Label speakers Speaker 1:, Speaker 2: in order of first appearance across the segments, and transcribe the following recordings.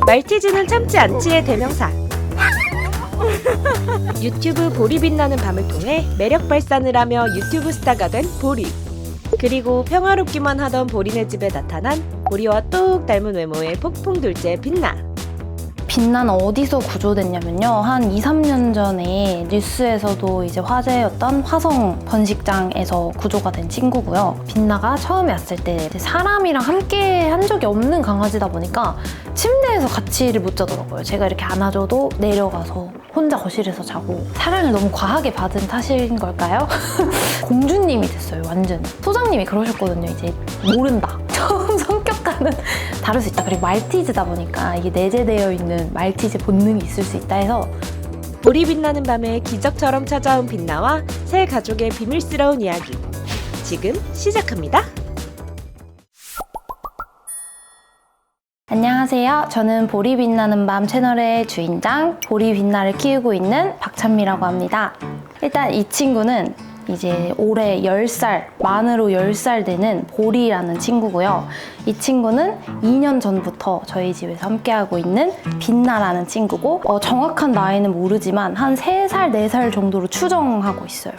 Speaker 1: 말티즈는 참지 않지의 대명사. 유튜브 보리 빛나는 밤을 통해 매력 발산을 하며 유튜브 스타가 된 보리. 그리고 평화롭기만 하던 보리네 집에 나타난 보리와 똑 닮은 외모의 폭풍둘째 빛나.
Speaker 2: 빛나는 어디서 구조됐냐면요. 한 2, 3년 전에 뉴스에서도 이제 화제였던 화성 번식장에서 구조가 된 친구고요. 빛나가 처음에 왔을 때 사람이랑 함께 한 적이 없는 강아지다 보니까 침대에서 같이를 못 자더라고요. 제가 이렇게 안아줘도 내려가서 혼자 거실에서 자고 사랑을 너무 과하게 받은 탓인 걸까요? 공주님이 됐어요, 완전히. 소장님이 그러셨거든요. 이제 모른다. 처음 성격과는 다를 수 있다. 그리고 말티즈다 보니까 이게 내재되어 있는 말티즈 본능이 있을 수 있다 해서
Speaker 1: 보리 빛나는 밤에 기적처럼 찾아온 빛나와 새 가족의 비밀스러운 이야기. 지금 시작합니다.
Speaker 2: 안녕하세요. 저는 보리 빛나는 밤 채널의 주인장 보리 빛나를 키우고 있는 박찬미라고 합니다. 일단 이 친구는 이제 올해 10살, 만으로 10살 되는 보리라는 친구고요. 이 친구는 2년 전부터 저희 집에서 함께하고 있는 빛나라는 친구고 정확한 나이는 모르지만 한 3살, 4살 정도로 추정하고 있어요.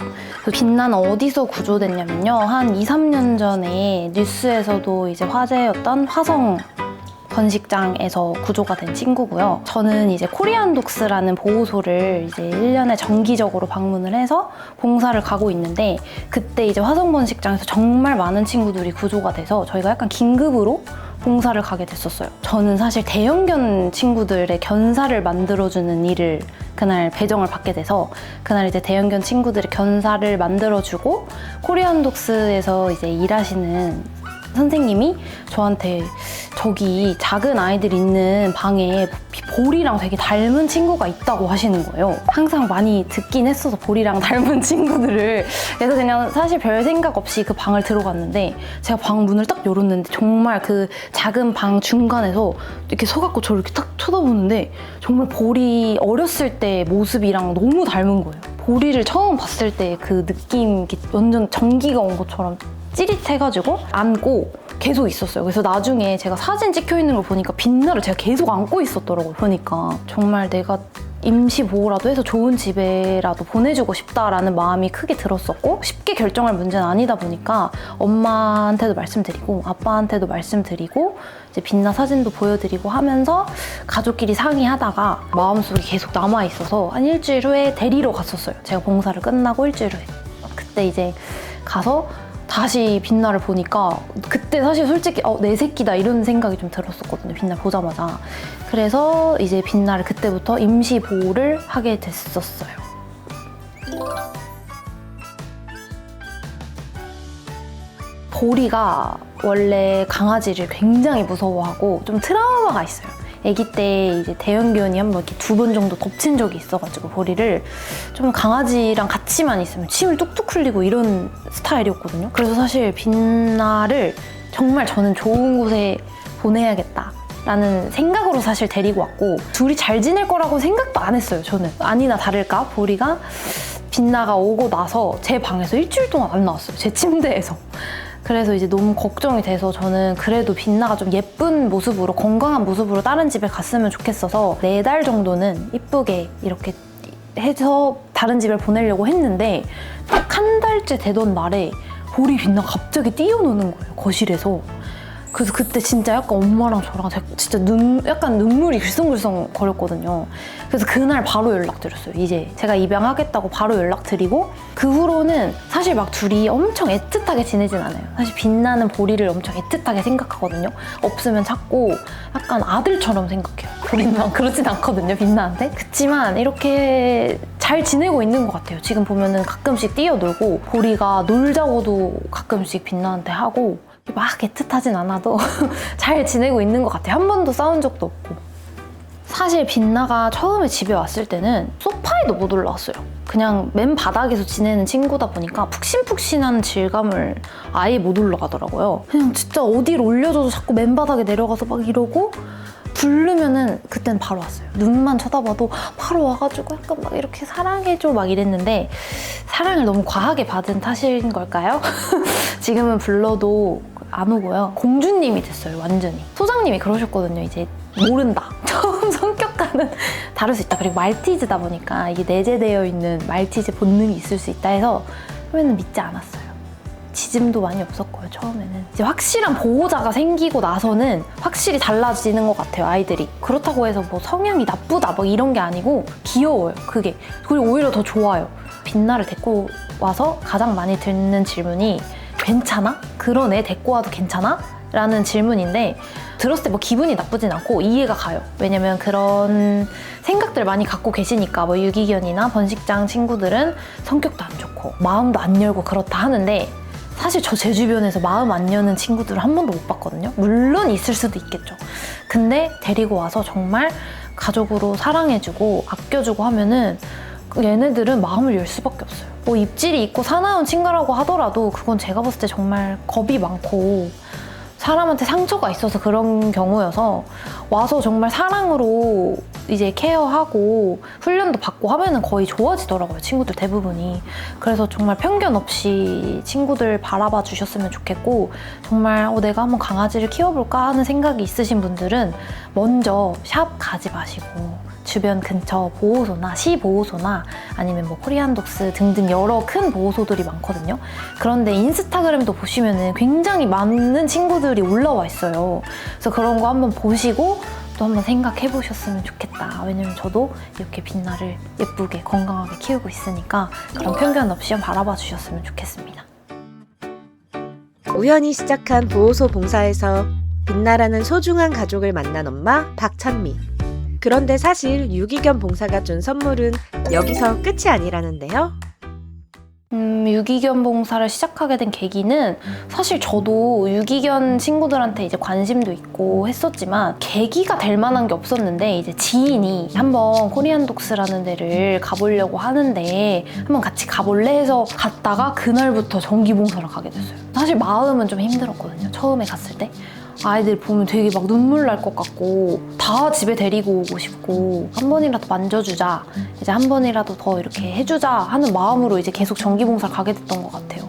Speaker 2: 빛나는 어디서 구조됐냐면요. 한 2, 3년 전에 뉴스에서도 이제 화제였던 화성 번식장에서 구조가 된 친구고요. 저는 이제 코리안독스라는 보호소를 이제 1년에 정기적으로 방문을 해서 봉사를 가고 있는데 그때 이제 화성 번식장에서 정말 많은 친구들이 구조가 돼서 저희가 약간 긴급으로 봉사를 가게 됐었어요. 저는 사실 대형견 친구들의 견사를 만들어주는 일을 그날 배정을 받게 돼서 그날 이제 대형견 친구들의 견사를 만들어주고 코리안독스에서 이제 일하시는 선생님이 저한테 저기 작은 아이들 있는 방에 보리랑 되게 닮은 친구가 있다고 하시는 거예요. 항상 많이 듣긴 했어서 보리랑 닮은 친구들을. 그래서 그냥 사실 별 생각 없이 그 방을 들어갔는데 제가 방 문을 딱 열었는데 정말 그 작은 방 중간에서 이렇게 서갖고 저를 이렇게 딱 쳐다보는데 정말 보리 어렸을 때 모습이랑 너무 닮은 거예요. 보리를 처음 봤을 때 그 느낌, 완전 전기가 온 것처럼 찌릿해가지고 안고 계속 있었어요. 그래서 나중에 제가 사진 찍혀 있는 걸 보니까 빛나를 제가 계속 안고 있었더라고요. 보니까 정말 내가 임시보호라도 해서 좋은 집에라도 보내주고 싶다라는 마음이 크게 들었었고 쉽게 결정할 문제는 아니다 보니까 엄마한테도 말씀드리고 아빠한테도 말씀드리고 이제 빛나 사진도 보여드리고 하면서 가족끼리 상의하다가 마음속에 계속 남아있어서 한 일주일 후에 데리러 갔었어요. 제가 봉사를 끝나고 일주일 후에. 그때 이제 가서 다시 빛나를 보니까 그때 사실 솔직히 내 새끼다 이런 생각이 좀 들었었거든요. 빛나 보자마자. 그래서 이제 빛나를 그때부터 임시 보호를 하게 됐었어요. 보리가 원래 강아지를 굉장히 무서워하고 좀 트라우마가 있어요. 아기 때 이제 대형견이 한번 이렇게 2번 정도 덮친 적이 있어가지고 보리를 좀 강아지랑 같이만 있으면 침을 뚝뚝 흘리고 이런 스타일이었거든요. 그래서 사실 빛나를 정말 저는 좋은 곳에 보내야겠다라는 생각으로 사실 데리고 왔고 둘이 잘 지낼 거라고 생각도 안 했어요. 저는 아니나 다를까 보리가 빛나가 오고 나서 제 방에서 일주일 동안 안 나왔어요. 제 침대에서. 그래서 이제 너무 걱정이 돼서 저는 그래도 빛나가 좀 예쁜 모습으로 건강한 모습으로 다른 집에 갔으면 좋겠어서 4달 정도는 이쁘게 이렇게 해서 다른 집에 보내려고 했는데 딱 1달째 되던 날에 보리 빛나가 갑자기 뛰어노는 거예요, 거실에서. 그래서 그때 진짜 약간 엄마랑 저랑 진짜 약간 눈물이 글썽글썽 거렸거든요. 그래서 그날 바로 연락드렸어요. 이제 제가 입양하겠다고 바로 연락드리고 그 후로는 사실 막 둘이 엄청 애틋하게 지내진 않아요. 사실 빛나는 보리를 엄청 애틋하게 생각하거든요. 없으면 찾고 약간 아들처럼 생각해요. 보리는 그러진 않거든요, 빛나한테. 그치만 이렇게 잘 지내고 있는 것 같아요. 지금 보면은 가끔씩 뛰어놀고 보리가 놀자고도 가끔씩 빛나한테 하고 막 애틋하진 않아도 잘 지내고 있는 것 같아요. 한 번도 싸운 적도 없고. 사실 빛나가 처음에 집에 왔을 때는 소파에도 못 올라왔어요. 그냥 맨 바닥에서 지내는 친구다 보니까 푹신푹신한 질감을 아예 못 올라가더라고요. 그냥 진짜 어디를 올려줘도 자꾸 맨 바닥에 내려가서 막 이러고 부르면은 그땐 바로 왔어요. 눈만 쳐다봐도 바로 와가지고 약간 막 이렇게 사랑해줘 막 이랬는데 사랑을 너무 과하게 받은 탓인 걸까요? 지금은 불러도 안 오고요. 공주님이 됐어요, 완전히. 소장님이 그러셨거든요. 이제 모른다. 처음 성격과는 다를 수 있다. 그리고 말티즈다 보니까 이게 내재되어 있는 말티즈 본능이 있을 수 있다 해서 처음에는 믿지 않았어요. 지짐도 많이 없었고요, 처음에는. 이제 확실한 보호자가 생기고 나서는 확실히 달라지는 것 같아요, 아이들이. 그렇다고 해서 뭐 성향이 나쁘다 뭐 이런 게 아니고 귀여워요, 그게. 그리고 오히려 더 좋아요. 빛나를 데리고 와서 가장 많이 듣는 질문이 괜찮아? 그런 애 데리고 와도 괜찮아? 라는 질문인데 들었을 때 뭐 기분이 나쁘진 않고 이해가 가요. 왜냐면 그런 생각들 많이 갖고 계시니까 뭐 유기견이나 번식장 친구들은 성격도 안 좋고 마음도 안 열고 그렇다 하는데 사실 제 주변에서 마음 안 여는 친구들을 한 번도 못 봤거든요. 물론 있을 수도 있겠죠. 근데 데리고 와서 정말 가족으로 사랑해주고 아껴주고 하면은 얘네들은 마음을 열 수밖에 없어요. 뭐 입질이 있고 사나운 친구라고 하더라도 그건 제가 봤을 때 정말 겁이 많고 사람한테 상처가 있어서 그런 경우여서 와서 정말 사랑으로 이제 케어하고 훈련도 받고 하면은 거의 좋아지더라고요, 친구들 대부분이. 그래서 정말 편견 없이 친구들 바라봐 주셨으면 좋겠고 정말 내가 한번 강아지를 키워볼까 하는 생각이 있으신 분들은 먼저 샵 가지 마시고 주변 근처 보호소나 시보호소나 아니면 뭐 코리안독스 등등 여러 큰 보호소들이 많거든요. 그런데 인스타그램도 보시면은 굉장히 많은 친구들이 올라와 있어요. 그래서 그런 거 한번 보시고 또 한번 생각해 보셨으면 좋겠다. 왜냐면 저도 이렇게 빛나를 예쁘게 건강하게 키우고 있으니까 그런 편견 없이 한번 바라봐 주셨으면 좋겠습니다.
Speaker 1: 우연히 시작한 보호소 봉사에서 빛나라는 소중한 가족을 만난 엄마 박찬미. 그런데 사실 유기견 봉사가 준 선물은 여기서 끝이 아니라는데요.
Speaker 2: 유기견 봉사를 시작하게 된 계기는 사실 저도 유기견 친구들한테 이제 관심도 있고 했었지만 계기가 될 만한 게 없었는데 이제 지인이 한번 코리안독스라는 데를 가보려고 하는데 한번 같이 가볼래 해서 갔다가 그날부터 정기봉사를 가게 됐어요. 사실 마음은 좀 힘들었거든요, 처음에 갔을 때. 아이들 보면 되게 막 눈물 날 것 같고 다 집에 데리고 오고 싶고 한 번이라도 만져주자, 이제 한 번이라도 더 이렇게 해주자 하는 마음으로 이제 계속 정기봉사를 가게 됐던 것 같아요.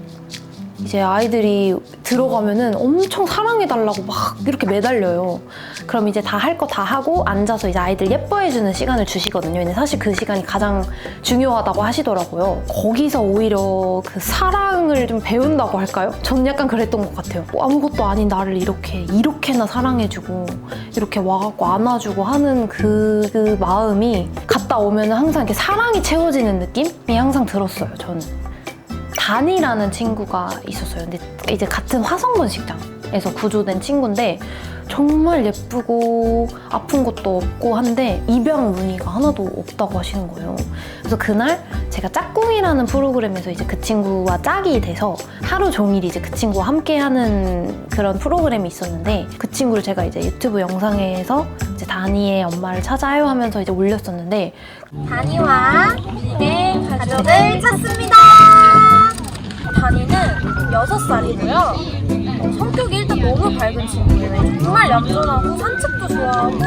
Speaker 2: 이제 아이들이 들어가면은 엄청 사랑해달라고 막 이렇게 매달려요. 그럼 이제 다 할 거 다 하고 앉아서 이제 아이들 예뻐해주는 시간을 주시거든요. 근데 사실 그 시간이 가장 중요하다고 하시더라고요. 거기서 오히려 그 사랑을 좀 배운다고 할까요? 전 약간 그랬던 것 같아요. 아무것도 아닌 나를 이렇게나 사랑해주고 이렇게 와갖고 안아주고 하는 그 마음이 갔다 오면 항상 이렇게 사랑이 채워지는 느낌이 항상 들었어요, 저는. 단이라는 친구가 있었어요. 근데 이제 같은 화성번식장에서 구조된 친구인데 정말 예쁘고 아픈 것도 없고 한데 입양 무늬가 하나도 없다고 하시는 거예요. 그래서 그날 제가 짝꿍이라는 프로그램에서 이제 그 친구와 짝이 돼서 하루 종일 이제 그 친구와 함께하는 그런 프로그램이 있었는데 그 친구를 제가 이제 유튜브 영상에서 이제 다니의 엄마를 찾아요 하면서 이제 올렸었는데
Speaker 3: 다니와 비의 가족을 찾습니다. 다니는 6살이고요. 성격이 일단 너무 밝은 친구예요. 정말 얌전하고 산책도 좋아하고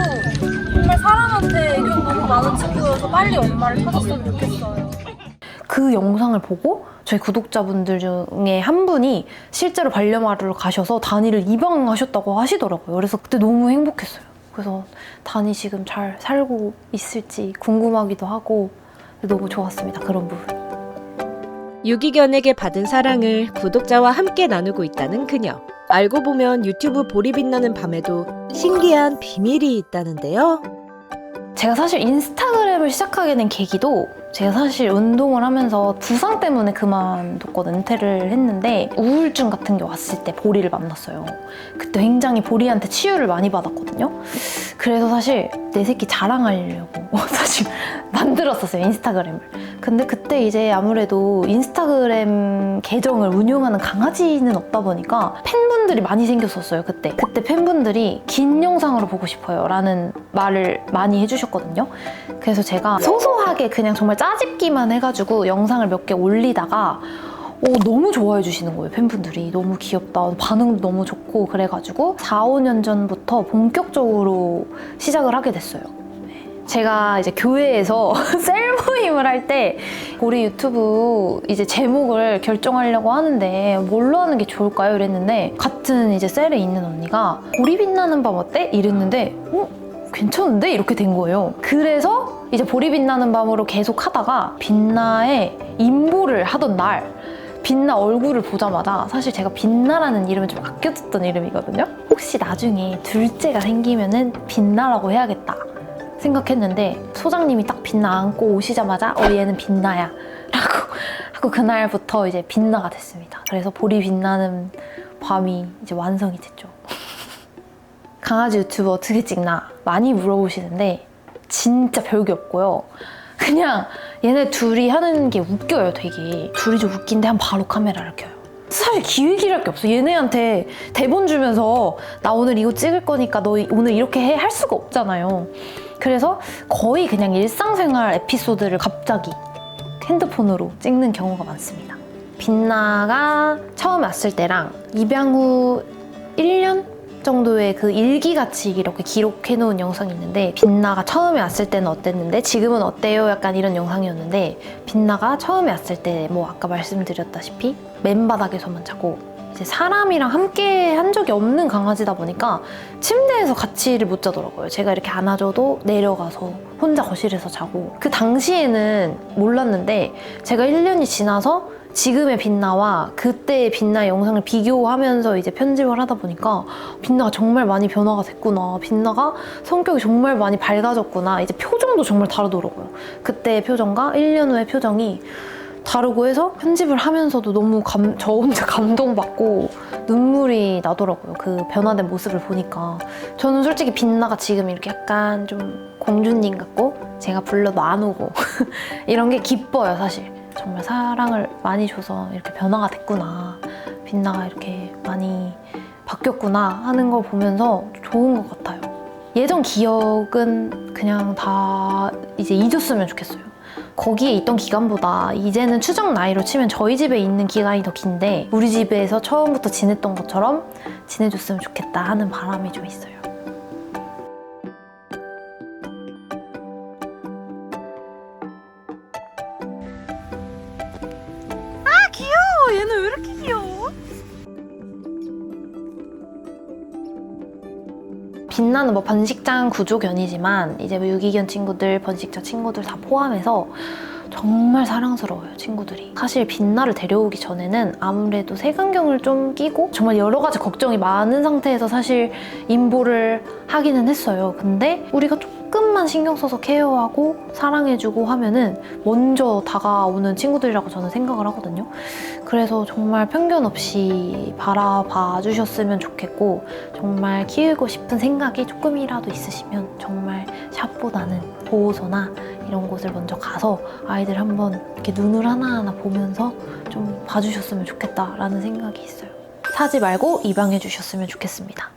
Speaker 3: 정말 사람한테 애교 너무 많은 친구여서 빨리 엄마를 찾았으면 좋겠어요.
Speaker 2: 그 영상을 보고 저희 구독자분들 중에 한 분이 실제로 반려마루를 가셔서 다니를 입양하셨다고 하시더라고요. 그래서 그때 너무 행복했어요. 그래서 다니 지금 잘 살고 있을지 궁금하기도 하고 너무 좋았습니다, 그런 부분.
Speaker 1: 유기견에게 받은 사랑을 구독자와 함께 나누고 있다는 그녀. 알고 보면 유튜브 보리 빛나는 밤에도 신기한 비밀이 있다는데요.
Speaker 2: 제가 사실 인스타그램을 시작하게 된 계기도 제가 사실 운동을 하면서 부상 때문에 그만뒀거든요. 은퇴를 했는데 우울증 같은 게 왔을 때 보리를 만났어요. 그때 굉장히 보리한테 치유를 많이 받았거든요. 그래서 사실 내 새끼 자랑하려고 사실 만들었었어요, 인스타그램을. 근데 그때 이제 아무래도 인스타그램 계정을 운영하는 강아지는 없다 보니까 팬분들이 많이 생겼었어요, 그때. 그때 팬분들이 긴 영상으로 보고 싶어요 라는 말을 많이 해주셨거든요. 그래서 제가 소소하게 그냥 정말 짜집기만 해가지고 영상을 몇 개 올리다가 너무 좋아해 주시는 거예요, 팬분들이. 너무 귀엽다, 반응도 너무 좋고 그래가지고 4, 5년 전부터 본격적으로 시작을 하게 됐어요. 제가 이제 교회에서 셀 모임을 할 때 우리 유튜브 이제 제목을 결정하려고 하는데 뭘로 하는 게 좋을까요? 이랬는데 같은 이제 셀에 있는 언니가 보리 빛나는 밤 어때? 이랬는데 괜찮은데? 이렇게 된 거예요. 그래서 이제 보리 빛나는 밤으로 계속 하다가 빛나의 인보를 하던 날 빛나 얼굴을 보자마자, 사실 제가 빛나라는 이름을 좀 아껴뒀던 이름이거든요. 혹시 나중에 둘째가 생기면은 빛나라고 해야겠다 생각했는데, 소장님이 딱 빛나 안고 오시자마자 얘는 빛나야 라고 하고 그날부터 이제 빛나가 됐습니다. 그래서 보리 빛나는 밤이 이제 완성이 됐죠. 강아지 유튜브 어떻게 찍나 많이 물어보시는데 진짜 별게 없고요. 그냥 얘네 둘이 하는 게 웃겨요, 되게. 둘이 좀 웃긴데 하면 바로 카메라를 켜요. 사실 기획이랄 게 없어. 얘네한테 대본 주면서 나 오늘 이거 찍을 거니까 너 오늘 이렇게 해 할 수가 없잖아요. 그래서 거의 그냥 일상생활 에피소드를 갑자기 핸드폰으로 찍는 경우가 많습니다. 빛나가 처음 왔을 때랑 입양 후 1년 정도의 그 일기같이 이렇게 기록해놓은 영상이 있는데, 빛나가 처음에 왔을 때는 어땠는데 지금은 어때요? 약간 이런 영상이었는데, 빛나가 처음에 왔을 때 뭐 아까 말씀드렸다시피 맨바닥에서만 자고, 이제 사람이랑 함께 한 적이 없는 강아지다 보니까 침대에서 같이를 못 자더라고요. 제가 이렇게 안아줘도 내려가서 혼자 거실에서 자고, 그 당시에는 몰랐는데 제가 1년이 지나서 지금의 빛나와 그때의 빛나 영상을 비교하면서 이제 편집을 하다 보니까 빛나가 정말 많이 변화가 됐구나, 빛나가 성격이 정말 많이 밝아졌구나, 이제 표정도 정말 다르더라고요. 그때의 표정과 1년 후의 표정이 다르고 해서 편집을 하면서도 너무 저 혼자 감동받고 눈물이 나더라고요. 그 변화된 모습을 보니까. 저는 솔직히 빛나가 지금 이렇게 약간 좀 공주님 같고 제가 불러도 안 오고 이런 게 기뻐요, 사실. 정말 사랑을 많이 줘서 이렇게 변화가 됐구나, 빛나가 이렇게 많이 바뀌었구나 하는 걸 보면서 좋은 것 같아요. 예전 기억은 그냥 다 이제 잊었으면 좋겠어요. 거기에 있던 기간보다 이제는 추정 나이로 치면 저희 집에 있는 기간이 더 긴데 우리 집에서 처음부터 지냈던 것처럼 지내줬으면 좋겠다 하는 바람이 좀 있어요.
Speaker 1: 얘는 왜 이렇게 귀여워?
Speaker 2: 빛나는 뭐 번식장 구조견이지만 이제 뭐 유기견 친구들, 번식자 친구들 다 포함해서 정말 사랑스러워요, 친구들이. 사실 빛나를 데려오기 전에는 아무래도 색안경을 좀 끼고 정말 여러 가지 걱정이 많은 상태에서 사실 인보를 하기는 했어요. 근데 우리가 조금만 신경 써서 케어하고 사랑해주고 하면은 먼저 다가오는 친구들이라고 저는 생각을 하거든요. 그래서 정말 편견 없이 바라봐 주셨으면 좋겠고, 정말 키우고 싶은 생각이 조금이라도 있으시면 정말 샵보다는 보호소나 이런 곳을 먼저 가서 아이들 한번 이렇게 눈을 하나하나 보면서 좀 봐주셨으면 좋겠다라는 생각이 있어요. 사지 말고 입양해 주셨으면 좋겠습니다.